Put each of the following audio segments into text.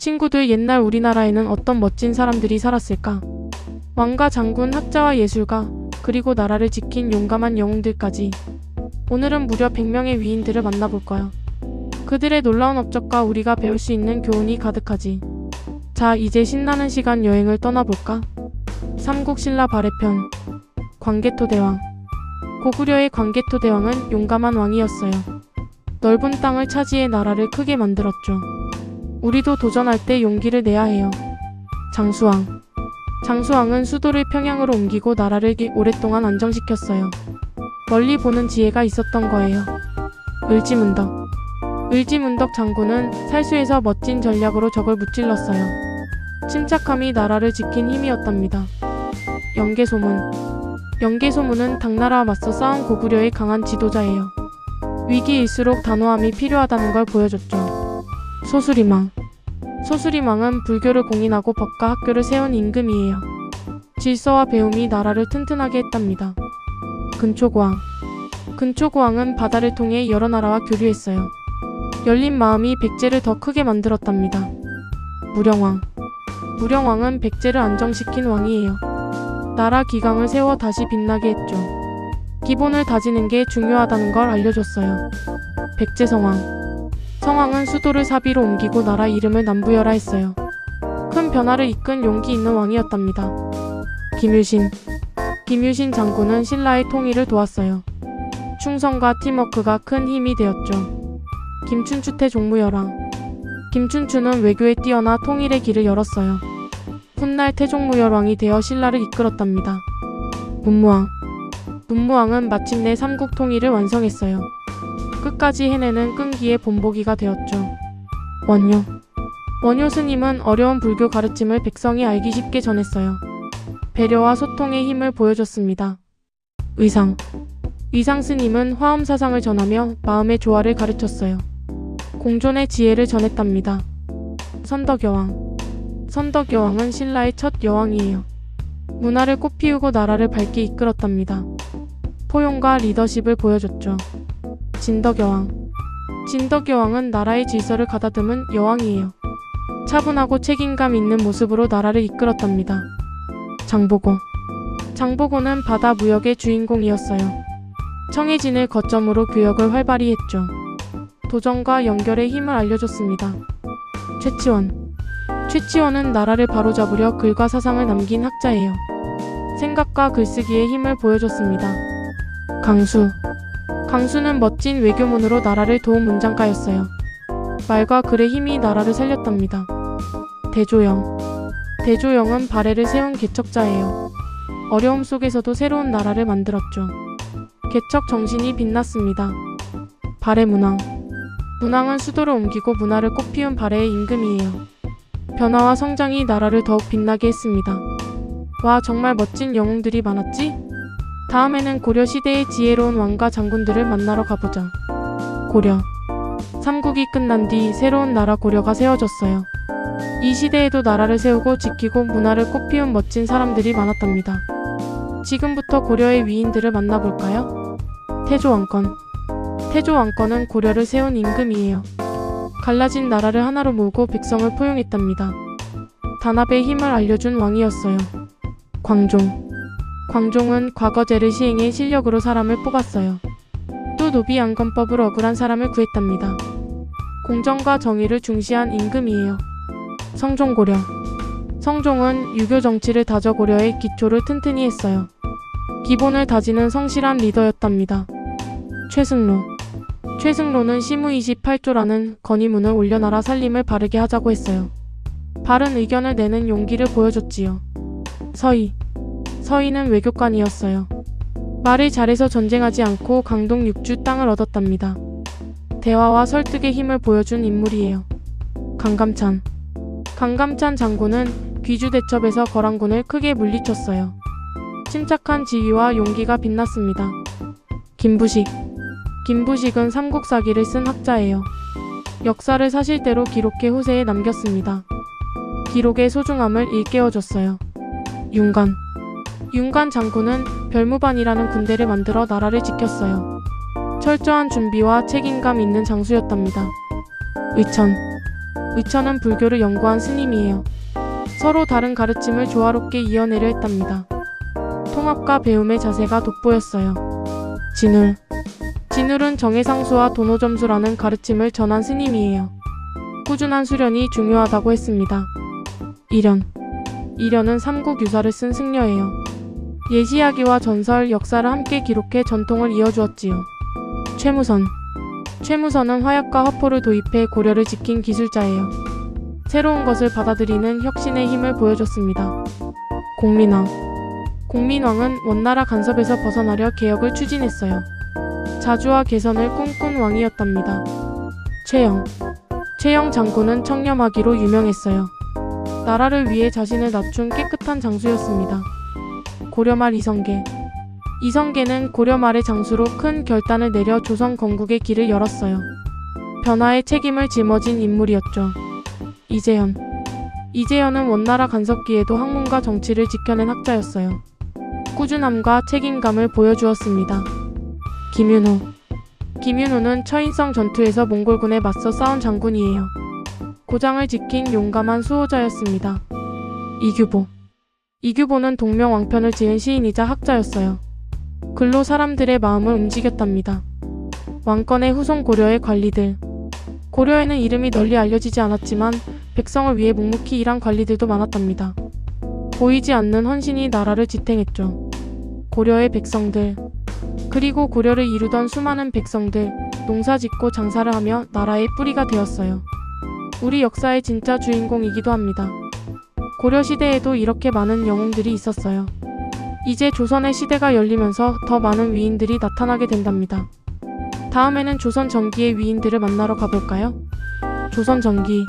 친구들, 옛날 우리나라에는 어떤 멋진 사람들이 살았을까? 왕과 장군, 학자와 예술가, 그리고 나라를 지킨 용감한 영웅들까지. 오늘은 무려 100명의 위인들을 만나볼 거야. 그들의 놀라운 업적과 우리가 배울 수 있는 교훈이 가득하지. 자, 이제 신나는 시간 여행을 떠나볼까? 삼국신라 발해편. 광개토대왕. 고구려의 광개토대왕은 용감한 왕이었어요. 넓은 땅을 차지해 나라를 크게 만들었죠. 우리도 도전할 때 용기를 내야 해요. 장수왕. 장수왕은 수도를 평양으로 옮기고 나라를 오랫동안 안정시켰어요. 멀리 보는 지혜가 있었던 거예요. 을지문덕. 을지문덕 장군은 살수에서 멋진 전략으로 적을 무찔렀어요. 침착함이 나라를 지킨 힘이었답니다. 영계소문. 영계소문은 당나라와 맞서 싸운 고구려의 강한 지도자예요. 위기일수록 단호함이 필요하다는 걸 보여줬죠. 소수리망. 소수리망은 불교를 공인하고 법과 학교를 세운 임금이에요. 질서와 배움이 나라를 튼튼하게 했답니다. 근초고왕. 근초고왕은 바다를 통해 여러 나라와 교류했어요. 열린 마음이 백제를 더 크게 만들었답니다. 무령왕. 무령왕은 백제를 안정시킨 왕이에요. 나라 기강을 세워 다시 빛나게 했죠. 기본을 다지는 게 중요하다는 걸 알려줬어요. 백제성왕. 성왕은 수도를 사비로 옮기고 나라 이름을 남부여라했어요. 큰 변화를 이끈 용기 있는 왕이었답니다. 김유신. 김유신 장군은 신라의 통일을 도왔어요. 충성과 팀워크가 큰 힘이 되었죠. 김춘추 태종무열왕. 김춘추는 외교에 뛰어나 통일의 길을 열었어요. 훗날 태종무열왕이 되어 신라를 이끌었답니다. 문무왕. 문무왕은 마침내 삼국 통일을 완성했어요. 끝까지 해내는 끈기의 본보기가 되었죠. 원효. 원효 스님은 어려운 불교 가르침을 백성이 알기 쉽게 전했어요. 배려와 소통의 힘을 보여줬습니다. 의상. 의상 스님은 화엄 사상을 전하며 마음의 조화를 가르쳤어요. 공존의 지혜를 전했답니다. 선덕여왕. 선덕여왕은 신라의 첫 여왕이에요. 문화를 꽃피우고 나라를 밝게 이끌었답니다. 포용과 리더십을 보여줬죠. 진덕여왕. 진덕여왕은 나라의 질서를 가다듬은 여왕이에요. 차분하고 책임감 있는 모습으로 나라를 이끌었답니다. 장보고. 장보고는 바다 무역의 주인공이었어요. 청해진을 거점으로 교역을 활발히 했죠. 도전과 연결의 힘을 알려줬습니다. 최치원. 최치원은 나라를 바로잡으려 글과 사상을 남긴 학자예요. 생각과 글쓰기의 힘을 보여줬습니다. 강수. 강수는 멋진 외교문으로 나라를 도운 문장가였어요. 말과 글의 힘이 나라를 살렸답니다. 대조영. 대조영은 발해를 세운 개척자예요. 어려움 속에서도 새로운 나라를 만들었죠. 개척 정신이 빛났습니다. 발해 문왕. 문왕은 수도를 옮기고 문화를 꽃피운 발해의 임금이에요. 변화와 성장이 나라를 더욱 빛나게 했습니다. 와, 정말 멋진 영웅들이 많았지? 다음에는 고려 시대의 지혜로운 왕과 장군들을 만나러 가보자. 고려. 삼국이 끝난 뒤 새로운 나라 고려가 세워졌어요. 이 시대에도 나라를 세우고 지키고 문화를 꽃피운 멋진 사람들이 많았답니다. 지금부터 고려의 위인들을 만나볼까요? 태조왕건. 태조왕건은 고려를 세운 임금이에요. 갈라진 나라를 하나로 모으고 백성을 포용했답니다. 단합의 힘을 알려준 왕이었어요. 광종. 광종은 과거제를 시행해 실력으로 사람을 뽑았어요. 또 노비양건법으로 억울한 사람을 구했답니다. 공정과 정의를 중시한 임금이에요. 성종고려. 성종은 유교 정치를 다져 고려의 기초를 튼튼히 했어요. 기본을 다지는 성실한 리더였답니다. 최승로. 최승로는 시무 28조라는 건의문을 올려 나라 살림을 바르게 하자고 했어요. 바른 의견을 내는 용기를 보여줬지요. 서희. 서희는 외교관이었어요. 말을 잘해서 전쟁하지 않고 강동 6주 땅을 얻었답니다. 대화와 설득의 힘을 보여준 인물이에요. 강감찬. 강감찬 장군은 귀주 대첩에서 거란군을 크게 물리쳤어요. 침착한 지휘와 용기가 빛났습니다. 김부식. 김부식은 삼국사기를 쓴 학자예요. 역사를 사실대로 기록해 후세에 남겼습니다. 기록의 소중함을 일깨워줬어요. 윤관. 윤관 장군은 별무반이라는 군대를 만들어 나라를 지켰어요. 철저한 준비와 책임감 있는 장수였답니다. 의천. 의처는 불교를 연구한 스님이에요. 서로 다른 가르침을 조화롭게 이어내려 했답니다. 통합과 배움의 자세가 돋보였어요. 진울은 정해상수와 도노점수라는 가르침을 전한 스님이에요. 꾸준한 수련이 중요하다고 했습니다. 이련은 삼국유사를 쓴 승려예요. 예시야기와 전설, 역사를 함께 기록해 전통을 이어주었지요. 최무선은 화약과 화포를 도입해 고려를 지킨 기술자예요. 새로운 것을 받아들이는 혁신의 힘을 보여줬습니다. 공민왕은 원나라 간섭에서 벗어나려 개혁을 추진했어요. 자주와 개선을 꿈꾼 왕이었답니다. 최영 장군은 청렴하기로 유명했어요. 나라를 위해 자신을 낮춘 깨끗한 장수였습니다. 고려말 이성계는 고려말의 장수로 큰 결단을 내려 조선 건국의 길을 열었어요. 변화의 책임을 짊어진 인물이었죠. 이재현은 원나라 간섭기에도 학문과 정치를 지켜낸 학자였어요. 꾸준함과 책임감을 보여주었습니다. 김윤호는 처인성 전투에서 몽골군에 맞서 싸운 장군이에요. 고장을 지킨 용감한 수호자였습니다. 이규보는 동명왕편을 지은 시인이자 학자였어요. 글로 사람들의 마음을 움직였답니다. 왕권의 후손 고려의 관리들. 고려에는 이름이 널리 알려지지 않았지만 백성을 위해 묵묵히 일한 관리들도 많았답니다. 보이지 않는 헌신이 나라를 지탱했죠. 고려의 백성들, 그리고 고려를 이루던 수많은 백성들, 농사짓고 장사를 하며 나라의 뿌리가 되었어요. 우리 역사의 진짜 주인공이기도 합니다. 고려시대에도 이렇게 많은 영웅들이 있었어요. 이제 조선의 시대가 열리면서 더 많은 위인들이 나타나게 된답니다. 다음에는 조선 전기의 위인들을 만나러 가볼까요? 조선 전기.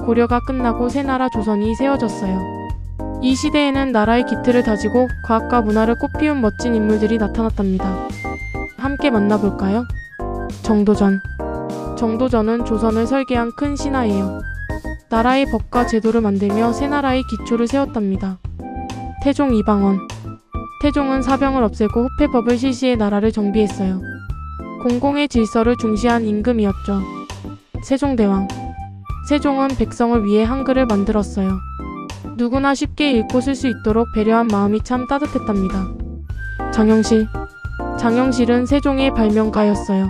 고려가 끝나고 새나라 조선이 세워졌어요. 이 시대에는 나라의 기틀을 다지고 과학과 문화를 꽃피운 멋진 인물들이 나타났답니다. 함께 만나볼까요? 정도전은 조선을 설계한 큰 신하예요. 나라의 법과 제도를 만들며 새나라의 기초를 세웠답니다. 태종은 사병을 없애고 호패법을 실시해 나라를 정비했어요. 공공의 질서를 중시한 임금이었죠. 세종은 백성을 위해 한글을 만들었어요. 누구나 쉽게 읽고 쓸 수 있도록 배려한 마음이 참 따뜻했답니다. 장영실은 세종의 발명가였어요.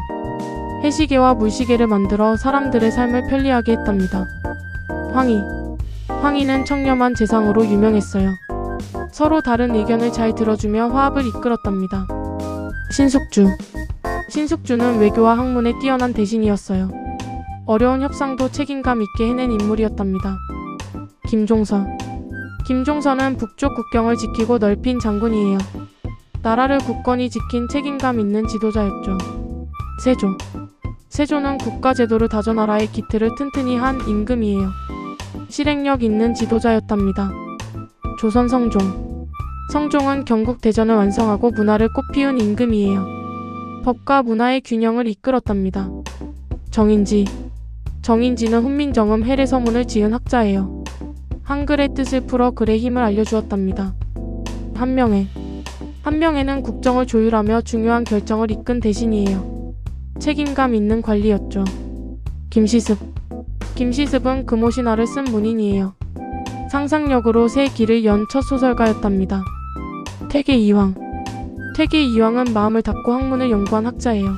해시계와 물시계를 만들어 사람들의 삶을 편리하게 했답니다. 황희는 청렴한 재상으로 유명했어요. 서로 다른 의견을 잘 들어주며 화합을 이끌었답니다. 신숙주는 외교와 학문에 뛰어난 대신이었어요. 어려운 협상도 책임감 있게 해낸 인물이었답니다. 김종서는 북쪽 국경을 지키고 넓힌 장군이에요. 나라를 굳건히 지킨 책임감 있는 지도자였죠. 세조는 국가제도를 다져 나라의 기틀을 튼튼히 한 임금이에요. 실행력 있는 지도자였답니다. 조선 성종은 경국대전을 완성하고 문화를 꽃피운 임금이에요. 법과 문화의 균형을 이끌었답니다. 정인지는 훈민정음 해례서문을 지은 학자예요. 한글의 뜻을 풀어 글의 힘을 알려주었답니다. 한명회는 국정을 조율하며 중요한 결정을 이끈 대신이에요. 책임감 있는 관리였죠. 김시습은 금오신화를 쓴 문인이에요. 상상력으로 새 길을 연 첫 소설가였답니다. 퇴계이황은 마음을 닫고 학문을 연구한 학자예요.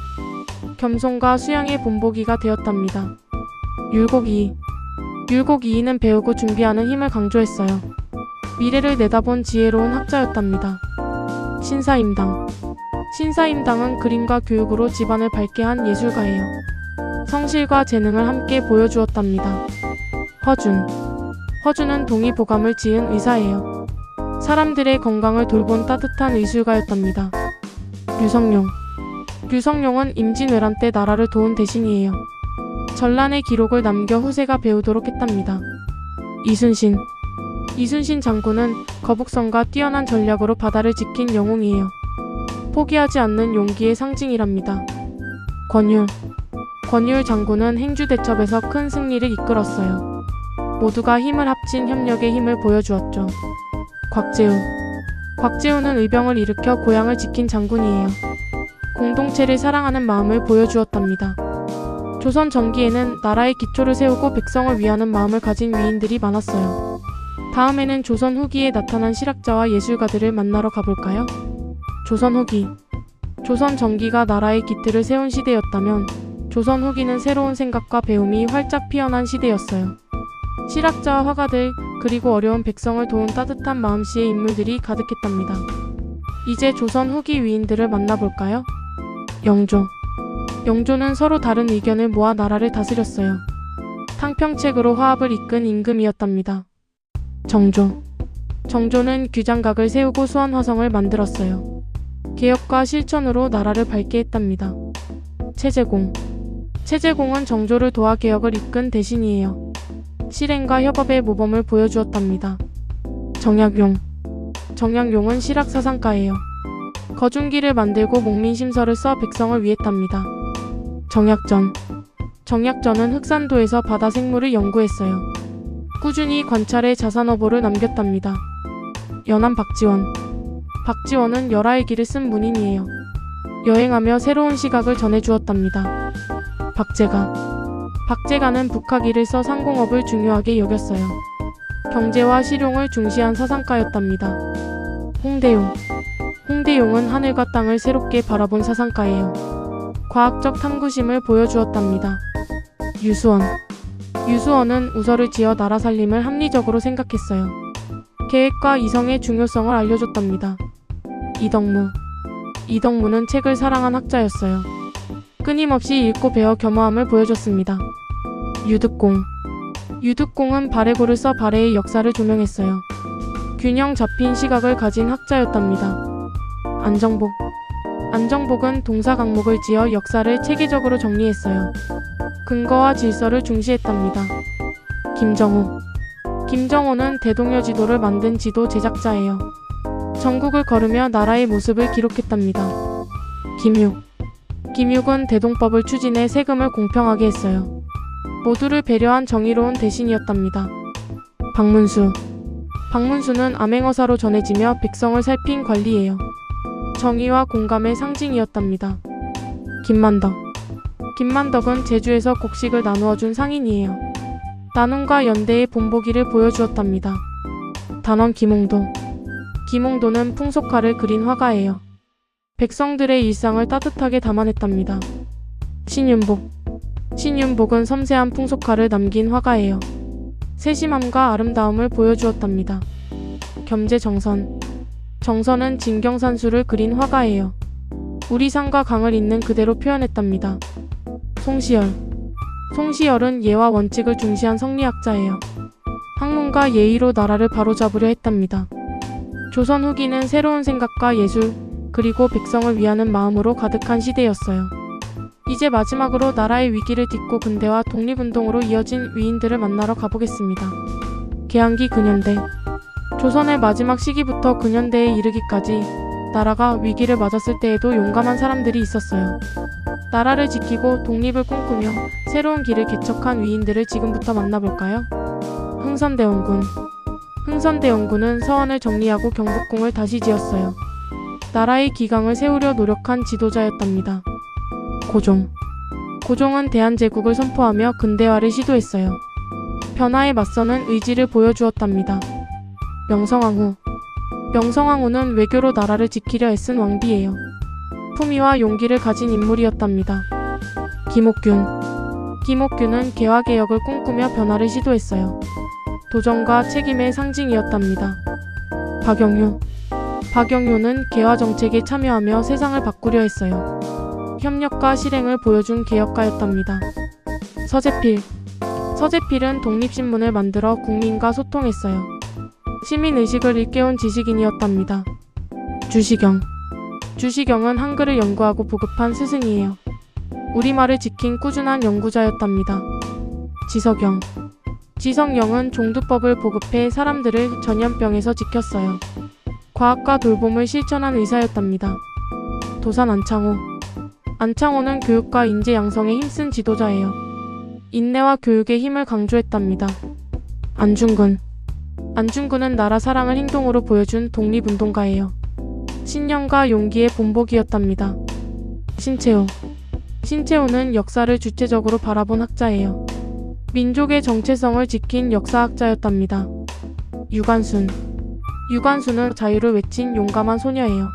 겸손과 수양의 본보기가 되었답니다. 율곡이이는 배우고 준비하는 힘을 강조했어요. 미래를 내다본 지혜로운 학자였답니다. 신사임당은 그림과 교육으로 집안을 밝게 한 예술가예요. 성실과 재능을 함께 보여주었답니다. 허준은 동의보감을 지은 의사예요. 사람들의 건강을 돌본 따뜻한 의술가였답니다. 류성룡은 임진왜란 때 나라를 도운 대신이에요. 전란의 기록을 남겨 후세가 배우도록 했답니다. 이순신 장군은 거북선과 뛰어난 전략으로 바다를 지킨 영웅이에요. 포기하지 않는 용기의 상징이랍니다. 권율 장군은 행주대첩에서 큰 승리를 이끌었어요. 모두가 힘을 합친 협력의 힘을 보여주었죠. 곽재우는 의병을 일으켜 고향을 지킨 장군이에요. 공동체를 사랑하는 마음을 보여주었답니다. 조선 전기에는 나라의 기초를 세우고 백성을 위하는 마음을 가진 위인들이 많았어요. 다음에는 조선 후기에 나타난 실학자와 예술가들을 만나러 가볼까요? 조선 후기. 조선 전기가 나라의 기틀을 세운 시대였다면 조선 후기는 새로운 생각과 배움이 활짝 피어난 시대였어요. 실학자와 화가들, 그리고 어려운 백성을 도운 따뜻한 마음씨의 인물들이 가득했답니다. 이제 조선 후기 위인들을 만나볼까요? 영조. 영조는 서로 다른 의견을 모아 나라를 다스렸어요. 탕평책으로 화합을 이끈 임금이었답니다. 정조. 정조는 규장각을 세우고 수원화성을 만들었어요. 개혁과 실천으로 나라를 밝게 했답니다. 채제공. 채제공은 정조를 도와 개혁을 이끈 대신이에요. 실행과 협업의 모범을 보여주었답니다. 정약용. 정약용은 실학사상가예요. 거중기를 만들고 목민심서를 써 백성을 위했답니다. 정약전. 정약전은 흑산도에서 바다 생물을 연구했어요. 꾸준히 관찰해 자산어보를 남겼답니다. 연안 박지원. 박지원은 열하일기를 쓴 문인이에요. 여행하며 새로운 시각을 전해주었답니다. 박제가. 박제가는 북하기를 써 상공업을 중요하게 여겼어요. 경제와 실용을 중시한 사상가였답니다. 홍대용. 홍대용은 하늘과 땅을 새롭게 바라본 사상가예요. 과학적 탐구심을 보여주었답니다. 유수원. 유수원은 우서를 지어 나라 살림을 합리적으로 생각했어요. 계획과 이성의 중요성을 알려줬답니다. 이덕무. 이덕무는 책을 사랑한 학자였어요. 끊임없이 읽고 배워 겸허함을 보여줬습니다. 유득공. 유득공은 발해고를 써 발해의 역사를 조명했어요. 균형 잡힌 시각을 가진 학자였답니다. 안정복. 안정복은 동사 강목을 지어 역사를 체계적으로 정리했어요. 근거와 질서를 중시했답니다. 김정호. 김정호는 대동여 지도를 만든 지도 제작자예요. 전국을 걸으며 나라의 모습을 기록했답니다. 김육. 김육은 대동법을 추진해 세금을 공평하게 했어요. 모두를 배려한 정의로운 대신이었답니다. 박문수. 박문수는 암행어사로 전해지며 백성을 살핀 관리예요. 정의와 공감의 상징이었답니다. 김만덕. 김만덕은 제주에서 곡식을 나누어준 상인이에요. 나눔과 연대의 본보기를 보여주었답니다. 단원 김홍도. 김홍도는 풍속화를 그린 화가예요. 백성들의 일상을 따뜻하게 담아냈답니다. 신윤복. 신윤복은 섬세한 풍속화를 남긴 화가예요. 세심함과 아름다움을 보여주었답니다. 겸재정선. 정선은 진경산수를 그린 화가예요. 우리 산과 강을 있는 그대로 표현했답니다. 송시열. 송시열은 예와 원칙을 중시한 성리학자예요. 학문과 예의로 나라를 바로잡으려 했답니다. 조선 후기는 새로운 생각과 예술, 그리고 백성을 위하는 마음으로 가득한 시대였어요. 이제 마지막으로 나라의 위기를 딛고 근대화 독립운동으로 이어진 위인들을 만나러 가보겠습니다. 개항기 근현대. 조선의 마지막 시기부터 근현대에 이르기까지 나라가 위기를 맞았을 때에도 용감한 사람들이 있었어요. 나라를 지키고 독립을 꿈꾸며 새로운 길을 개척한 위인들을 지금부터 만나볼까요? 흥선대원군. 흥선대원군은 서원을 정리하고 경복궁을 다시 지었어요. 나라의 기강을 세우려 노력한 지도자였답니다. 고종. 고종은 대한제국을 선포하며 근대화를 시도했어요. 변화에 맞서는 의지를 보여주었답니다. 명성황후. 명성황후는 외교로 나라를 지키려 애쓴 왕비예요. 품위와 용기를 가진 인물이었답니다. 김옥균. 김옥균은 개화개혁을 꿈꾸며 변화를 시도했어요. 도전과 책임의 상징이었답니다. 박영효. 박영효는 개화정책에 참여하며 세상을 바꾸려 했어요. 협력과 실행을 보여준 개혁가였답니다. 서재필. 서재필은 독립신문을 만들어 국민과 소통했어요. 시민의식을 일깨운 지식인이었답니다. 주시경. 주시경은 한글을 연구하고 보급한 스승이에요. 우리말을 지킨 꾸준한 연구자였답니다. 지석영. 지석영은 종두법을 보급해 사람들을 전염병에서 지켰어요. 과학과 돌봄을 실천한 의사였답니다. 도산 안창호. 안창호는 교육과 인재 양성에 힘쓴 지도자예요. 인내와 교육의 힘을 강조했답니다. 안중근. 안중근은 나라 사랑을 행동으로 보여준 독립운동가예요. 신념과 용기의 본보기였답니다. 신채호. 신채호는 역사를 주체적으로 바라본 학자예요. 민족의 정체성을 지킨 역사학자였답니다. 유관순. 유관순은 자유를 외친 용감한 소녀예요.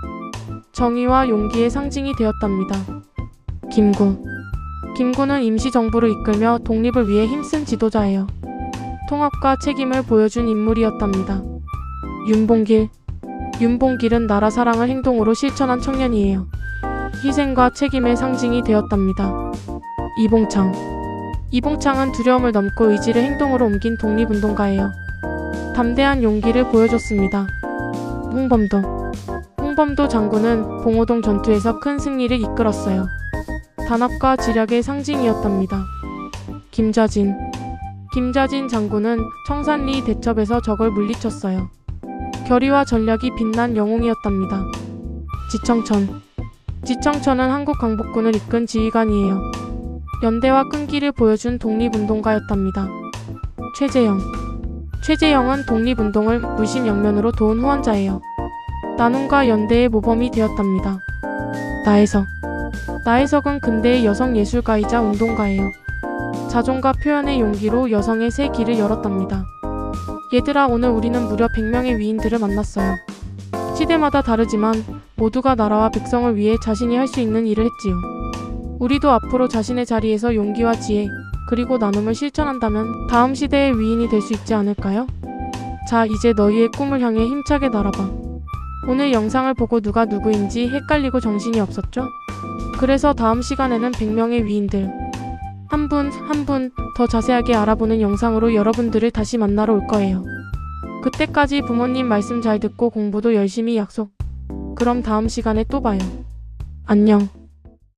정의와 용기의 상징이 되었답니다. 김구. 김구는 임시정부를 이끌며 독립을 위해 힘쓴 지도자예요. 통합과 책임을 보여준 인물이었답니다. 윤봉길. 윤봉길은 나라 사랑을 행동으로 실천한 청년이에요. 희생과 책임의 상징이 되었답니다. 이봉창. 이봉창은 두려움을 넘고 의지를 행동으로 옮긴 독립운동가예요. 담대한 용기를 보여줬습니다. 홍범도. 홍범도 장군은 봉오동 전투에서 큰 승리를 이끌었어요. 단합과 지략의 상징이었답니다. 김좌진. 김좌진 장군은 청산리 대첩에서 적을 물리쳤어요. 결의와 전략이 빛난 영웅이었답니다. 지청천. 지청천은 한국 강복군을 이끈 지휘관이에요. 연대와 끈기를 보여준 독립운동가였답니다. 최재형. 최재형은 독립운동을 물심양면으로 도운 후원자예요. 나눔과 연대의 모범이 되었답니다. 나혜석. 나혜석은 근대의 여성 예술가이자 운동가예요. 자존과 표현의 용기로 여성의 새 길을 열었답니다. 얘들아, 오늘 우리는 무려 100명의 위인들을 만났어요. 시대마다 다르지만 모두가 나라와 백성을 위해 자신이 할 수 있는 일을 했지요. 우리도 앞으로 자신의 자리에서 용기와 지혜, 그리고 나눔을 실천한다면 다음 시대의 위인이 될 수 있지 않을까요? 자, 이제 너희의 꿈을 향해 힘차게 날아봐. 오늘 영상을 보고 누가 누구인지 헷갈리고 정신이 없었죠? 그래서 다음 시간에는 100명의 위인들, 한 분 한 분 더 자세하게 알아보는 영상으로 여러분들을 다시 만나러 올 거예요. 그때까지 부모님 말씀 잘 듣고 공부도 열심히 약속. 그럼 다음 시간에 또 봐요. 안녕.